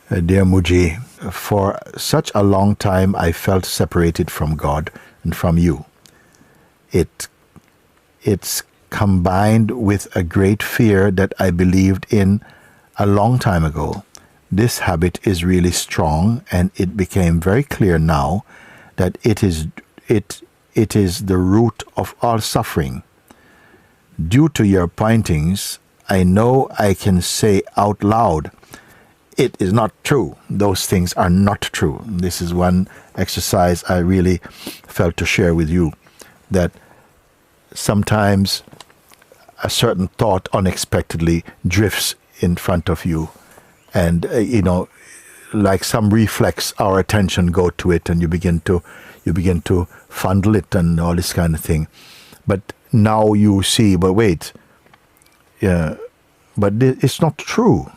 Dear Mooji, for such a long time I felt separated from God and from you. It's combined with a great fear that I believed in a long time ago. This habit is really strong, and it became very clear now that it is the root of all suffering. Due to your pointings, I know I can say out loud, it is not true. Those things are not true. This is one exercise I really felt to share with you, that sometimes a certain thought unexpectedly drifts in front of you, and like some reflex, our attention go to it, and you begin to fondle it and all this kind of thing. But now you see, but wait, but it's not true.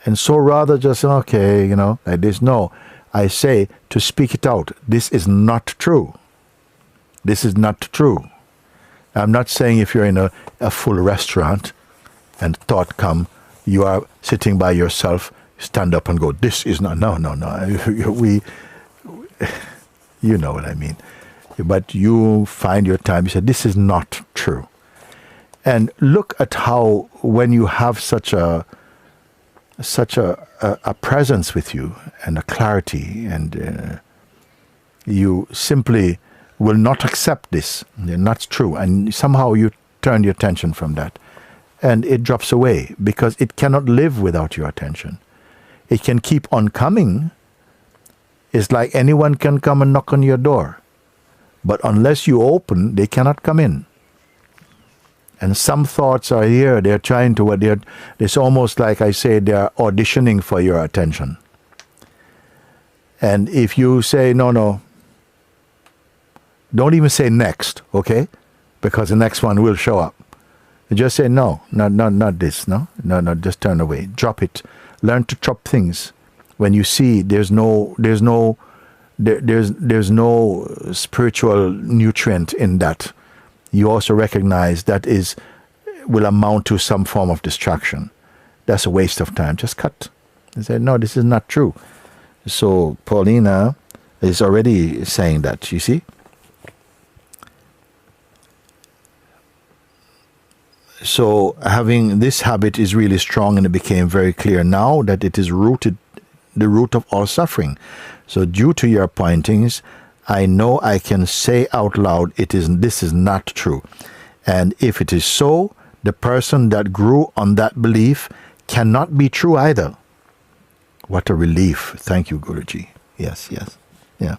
And so rather just, okay, like this, no, I say to speak it out. This is not true. This is not true. I'm not saying if you're in a full restaurant and thought come, you are sitting by yourself, stand up and go, this is not, no. We, you know what I mean. But you find your time, you say, this is not true. And look at how when you have such a presence with you and a clarity, and you simply will not accept this. Not true. And somehow you turn your attention from that. And it drops away because it cannot live without your attention. It can keep on coming. It's like anyone can come and knock on your door. But unless you open, they cannot come in. And some thoughts are here. They're trying to, it's almost like I say, they're auditioning for your attention. And if you say, no, don't even say next, okay? Because the next one will show up. You just say, no, not this, no, just turn away. Drop it. Learn to drop things. When you see there's no spiritual nutrient in that, you also recognize that will amount to some form of distraction. That's a waste of time. Just cut. And say, no, this is not true. So Paulina is already saying that, you see? So having this habit is really strong, and it became very clear now that it is the root of all suffering. So due to your pointings, I know I can say out loud, this is not true. And if it is so, the person that grew on that belief cannot be true either. What a relief. Thank you, Guruji. Yes. Yeah.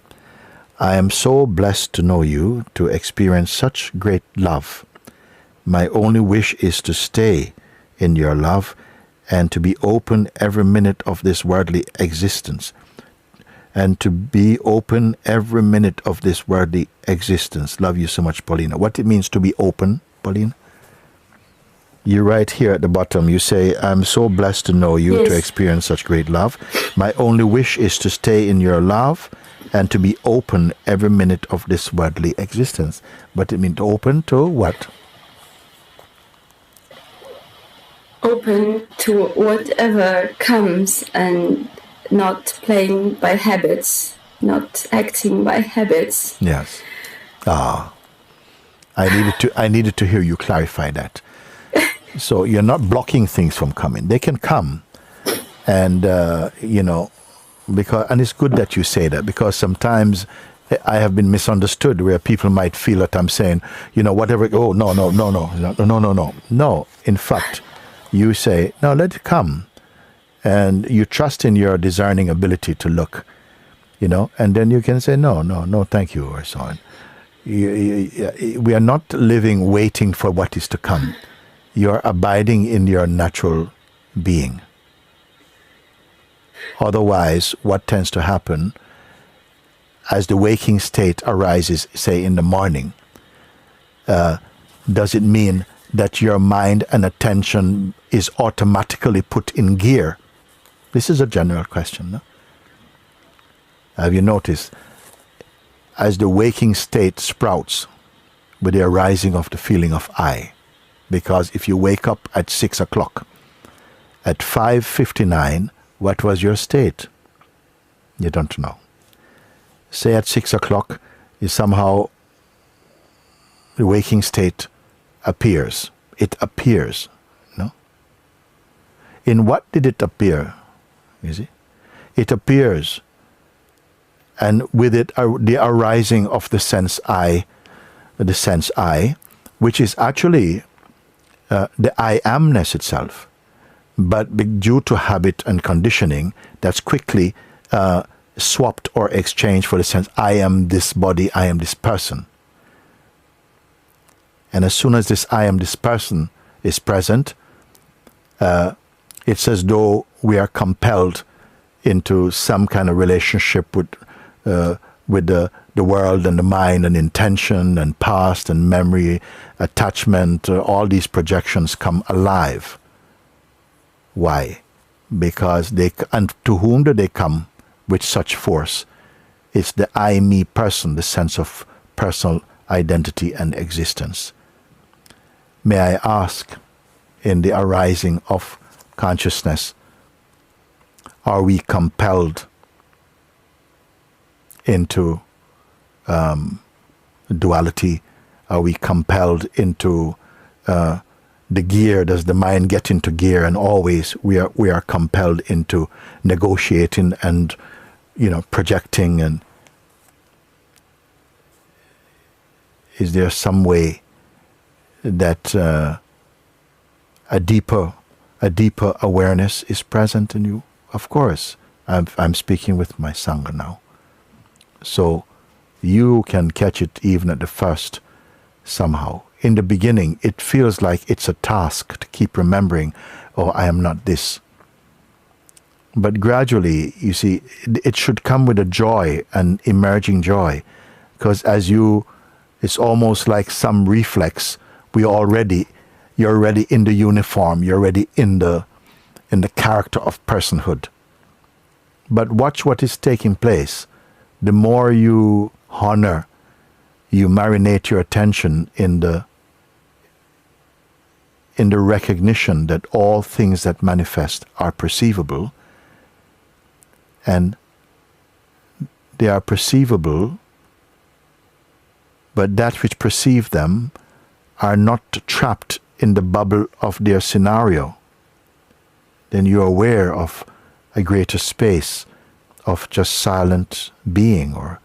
I am so blessed to know you, to experience such great love. My only wish is to stay in your love and to be open every minute of this worldly existence. And to be open every minute of this worldly existence. Love you so much, Paulina. What it means to be open, Paulina? You write here at the bottom, you say, I'm so blessed to know you, to experience such great love. My only wish is to stay in your love and to be open every minute of this worldly existence. But it means open to what? Open to whatever comes, and not playing by habits, not acting by habits. Yes. I needed to hear you clarify that. So you're not blocking things from coming. They can come. And, and it's good that you say that, because sometimes I have been misunderstood where people might feel that I'm saying, whatever, no. No, in fact, you say, no, let it come. And you trust in your discerning ability to look, and then you can say, no, thank you, or so on. We are not living waiting for what is to come. You're abiding in your natural being. Otherwise, what tends to happen, as the waking state arises, say in the morning, does it mean that your mind and attention is automatically put in gear? This is a general question, no? Have you noticed, as the waking state sprouts with the arising of the feeling of I, because if you wake up at 6 o'clock, at 5:59, What was your state? You don't know. Say at 6 o'clock, you somehow, the waking state appears. It appears, no? In what did it appear? You see? It appears, and with it the arising of the sense I, which is actually the I amness itself, but due to habit and conditioning, that's quickly swapped or exchanged for the sense I am this body, I am this person. And as soon as this I am this person is present, it's as though we are compelled into some kind of relationship with the world and the mind and intention and past and memory, attachment, all these projections come alive. Why? Because and to whom do they come with such force? It's the I, me person, the sense of personal identity and existence. May I ask, in the arising of consciousness, are we compelled into duality? Are we compelled into the gear? Does the mind get into gear? And always we are compelled into negotiating and projecting. And is there some way that a deeper awareness is present in you? Of course, I'm speaking with my Sangha now. So you can catch it even at the first somehow. In the beginning, it feels like it's a task to keep remembering, oh, I am not this. But gradually, you see, it should come with a joy, an emerging joy. Because it's almost like some reflex. You're already in the uniform, you're already in the character of personhood. But watch what is taking place. The more you honor, you marinate your attention in the recognition that all things that manifest are perceivable, and they are perceivable, but that which perceive them are not trapped in the bubble of their scenario. Then you're aware of a greater space of just silent being or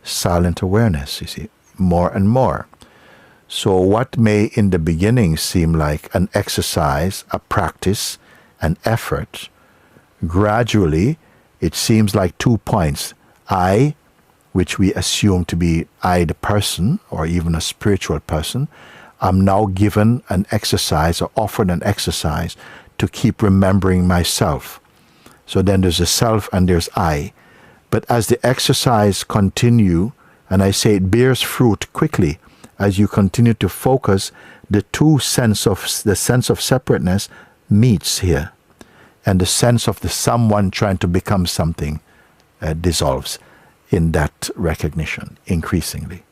silent awareness, you see, more and more. So what may in the beginning seem like an exercise, a practice, an effort, gradually it seems like 2 points. I, which we assume to be I the person or even a spiritual person, I'm now given an exercise or offered an exercise to keep remembering myself. So then there's a self and there's I. But as the exercise continue, and I say it bears fruit quickly, as you continue to focus, the sense of separateness meets here. And the sense of the someone trying to become something dissolves in that recognition increasingly.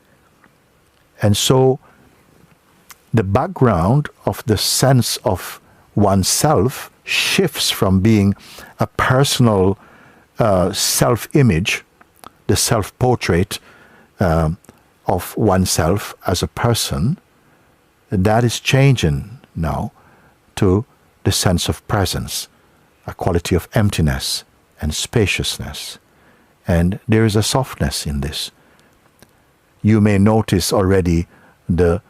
And so the background of the sense of oneself shifts from being a personal self-image, the self-portrait of oneself as a person. That is changing now to the sense of presence, a quality of emptiness and spaciousness. And there is a softness in this. You may notice already the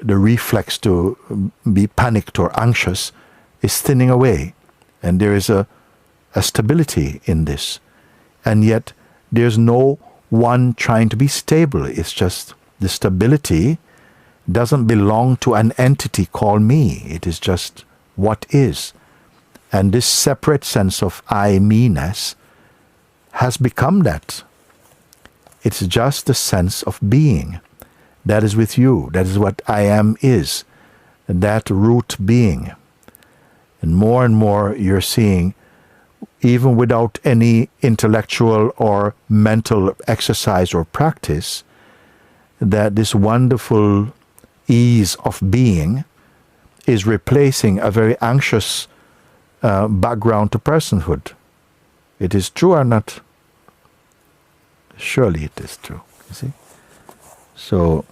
reflex to be panicked or anxious is thinning away, and there is a stability in this. And yet there's no one trying to be stable. It's just the stability doesn't belong to an entity called me. It is just what is. And this separate sense of I, me-ness has become that. It's just the sense of being. That is with you. That is what I am is. That root being. And more you're seeing, even without any intellectual or mental exercise or practice, that this wonderful ease of being is replacing a very anxious background to personhood. It is true or not? Surely it is true. You see? So,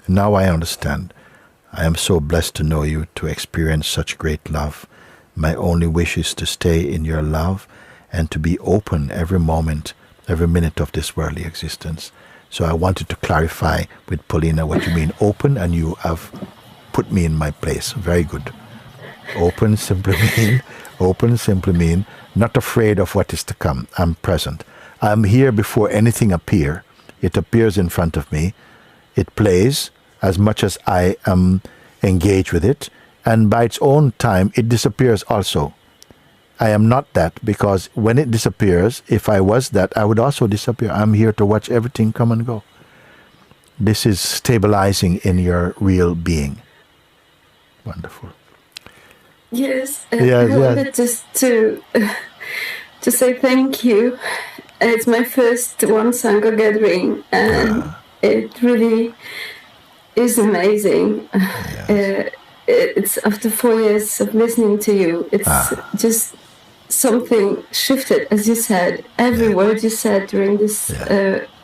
now I understand. I am so blessed to know you, to experience such great love. My only wish is to stay in your love and to be open every moment, every minute of this worldly existence. So I wanted to clarify with Paulina what you mean open, and you have put me in my place. Very good. Open simply mean not afraid of what is to come. I'm present. I'm here before anything appears. It appears in front of me. It plays as much as I am engaged with it, and by its own time it disappears also. I am not that, because when it disappears, if I was that, I would also disappear. I'm here to watch everything come and go. This is stabilizing in your real being. Wonderful. Yes, I wanted just to say thank you. It's my first One Sangha gathering, and it really is amazing. Yes. It's after 4 years of listening to you. It's just something shifted, as you said. Every word you said during this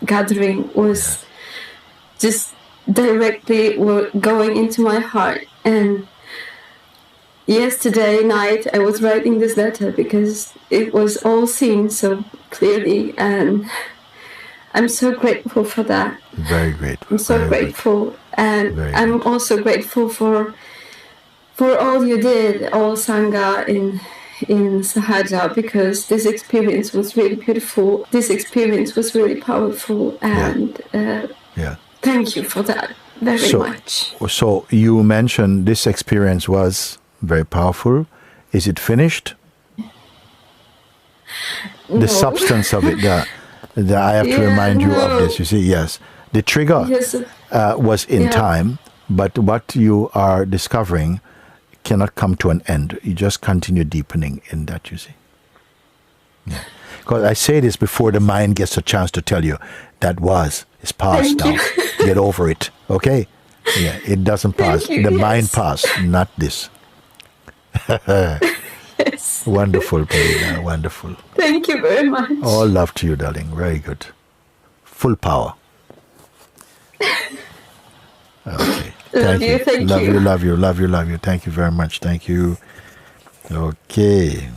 gathering was just directly going into my heart. And yesterday night I was writing this letter because it was all seen so clearly, and I'm so grateful for that. Very grateful. I'm so grateful. And I'm also grateful for all you did, all Sangha in Sahaja, because this experience was really beautiful. This experience was really powerful, and thank you for that very much. So you mentioned this experience was very powerful. Is it finished? No. The substance of it, I have to remind you of this. You see, yes, the trigger was in time, but what you are discovering cannot come to an end. You just continue deepening in that, you see. Yeah. Because I say this before the mind gets a chance to tell you that it's past now. Get over it, okay? Yeah, it doesn't pass. The mind passed, not this. Yes. Wonderful, Paulina, wonderful. Thank you very much. All love to you, darling. Very good. Full power. Okay. Thank you. Thank you. Love you. Thank you very much. Thank you. Okay.